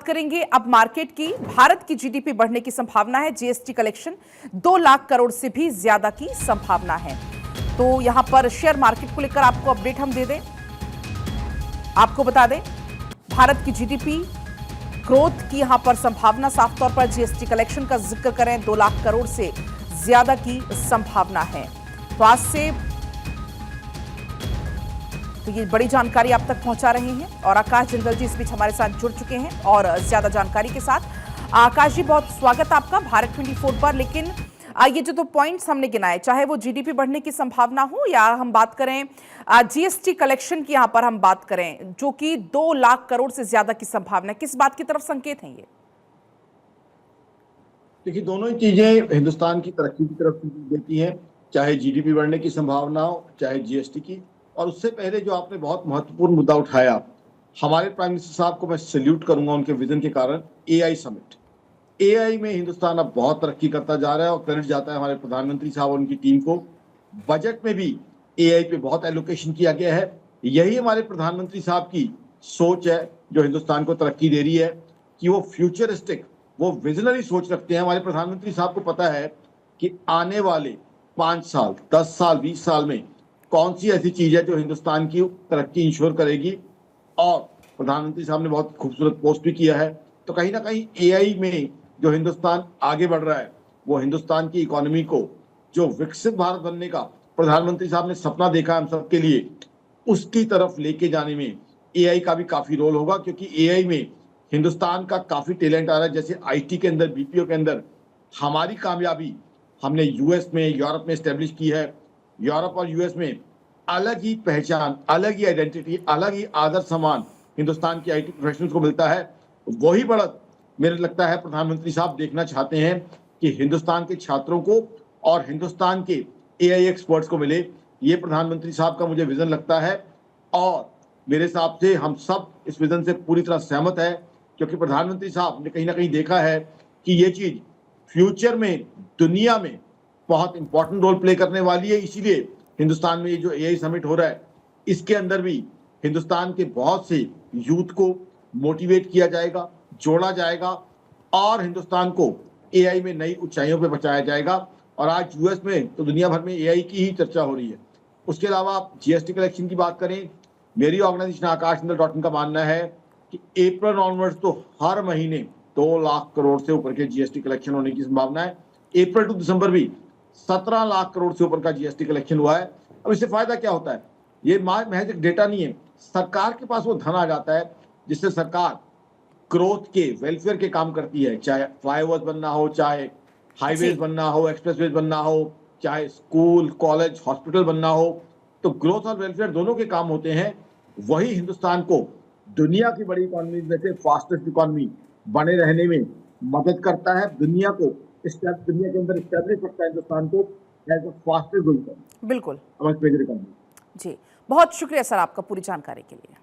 बात करेंगे अब मार्केट की। भारत की जीडीपी बढ़ने की संभावना है। जीएसटी कलेक्शन 2 लाख करोड़ से भी ज्यादा की संभावना है। तो यहां पर शेयर मार्केट को लेकर आपको अपडेट हम दे दें, आपको बता दें भारत की जीडीपी ग्रोथ की यहां पर संभावना साफ तौर पर जीएसटी कलेक्शन का जिक्र करें 2 लाख करोड़ से ज्यादा की संभावना है। तो आज से तो ये बड़ी जानकारी आप तक पहुंचा रहे हैं और आकाश जिंदल जी इस बीच हमारे साथ जुड़ चुके हैं और ज्यादा जानकारी के साथ। आकाश जी, बहुत स्वागत आपका भारत 24 पर। लेकिन ये जो 2 पॉइंट्स हमने गिनाए, चाहे वो जीडीपी बढ़ने की संभावना हो या हम बात करें जीएसटी कलेक्शन की, यहां पर हम बात करें जो कि 2 लाख करोड़ से ज्यादा की संभावना, किस बात की तरफ संकेत है ये? देखिए, दोनों ही चीजें हिंदुस्तान की तरक्की की तरफ देती हैं, चाहे जीडीपी बढ़ने की संभावना हो, चाहे जीएसटी की। और उससे पहले जो आपने बहुत महत्वपूर्ण मुद्दा उठाया, हमारे प्राइम मिनिस्टर साहब को मैं सैल्यूट करूंगा उनके विजन के कारण। एआई समिट, एआई में हिंदुस्तान अब बहुत तरक्की करता जा रहा है और क्रेडिट जाता है हमारे प्रधानमंत्री साहब और उनकी टीम को। बजट में भी एआई पे बहुत एलोकेशन किया गया है। यही हमारे प्रधानमंत्री साहब की सोच है जो हिंदुस्तान को तरक्की दे रही है कि वो फ्यूचरिस्टिक, वो विजनरी सोच रखते हैं। हमारे प्रधानमंत्री साहब को पता है कि आने वाले 5 साल, 10 साल, 20 साल में कौन सी ऐसी चीज है जो हिंदुस्तान की तरक्की इंश्योर करेगी। और प्रधानमंत्री साहब ने बहुत खूबसूरत पोस्ट भी किया है। तो कहीं ना कहीं एआई में जो हिंदुस्तान आगे बढ़ रहा है, वो हिंदुस्तान की इकोनॉमी को, जो विकसित भारत बनने का प्रधानमंत्री साहब ने सपना देखा हम सबके लिए, उसकी तरफ लेके जाने में एआई का भी काफी रोल होगा। क्योंकि एआई में हिंदुस्तान का काफी टैलेंट आ रहा है। जैसे आईटी के अंदर, बीपीओ के अंदर हमारी कामयाबी हमने यूएस में, यूरोप में एस्टेब्लिश की है। यूरोप और यूएस में अलग ही पहचान, अलग ही आइडेंटिटी, अलग ही आदर सम्मान हिंदुस्तान के आईटी प्रोफेशनल्स को मिलता है। वही बढ़त मेरे लगता है प्रधानमंत्री साहब देखना चाहते हैं कि हिंदुस्तान के छात्रों को और हिंदुस्तान के एआई एक्सपर्ट्स को मिले। ये प्रधानमंत्री साहब का मुझे विजन लगता है और मेरे हिसाब से हम सब इस विजन से पूरी तरह सहमत है। क्योंकि प्रधानमंत्री साहब ने कहीं ना कहीं देखा है कि ये चीज फ्यूचर में दुनिया में बहुत इंपॉर्टेंट रोल प्ले करने वाली है। इसीलिए हिंदुस्तान में ये जो एआई समिट हो रहा है, इसके अंदर भी हिंदुस्तान के बहुत से यूथ को मोटिवेट किया जाएगा, जोड़ा जाएगा और हिंदुस्तान को एआई में नई ऊंचाइयों पे पहुंचाया जाएगा। और आज यूएस में तो दुनिया भर में एआई की ही चर्चा हो रही है। उसके अलावा आप जीएसटी कलेक्शन की बात करें, मेरी ऑर्गेनाइजेशन आकाशजिंदल.in का मानना है कि अप्रैल ऑनवर्ड्स तो हर महीने 2 लाख करोड़ से ऊपर के जीएसटी कलेक्शन होने की संभावना है। अप्रैल टू दिसंबर भी 17 लाख करोड़ से ऊपर का जीएसटी कलेक्शन हुआ है। अब इससे फायदा क्या होता है? ये महज एक डेटा नहीं है, सरकार के पास वो धन आ जाता है जिससे सरकार ग्रोथ के, वेलफेयर के काम करती है। चाहे फ्लाईओवर्स बनना हो, चाहे हाईवेज बनना हो, एक्सप्रेसवेज बनना हो, चाहे स्कूल, कॉलेज, हॉस्पिटल बनना हो। तो ग्रोथ और वेलफेयर दोनों के काम होते हैं। वही हिंदुस्तान को दुनिया की बड़ी इकोनॉमी में से फास्टेस्ट इकोनॉमी बने रहने में मदद करता है। दुनिया के अंदर स्टैब्लिश करता है हिंदुस्तान को एज अ फास्टेस्ट ग्रोइंग बिल्कुल इकोनॉमी। जी, बहुत शुक्रिया सर आपका पूरी जानकारी के लिए।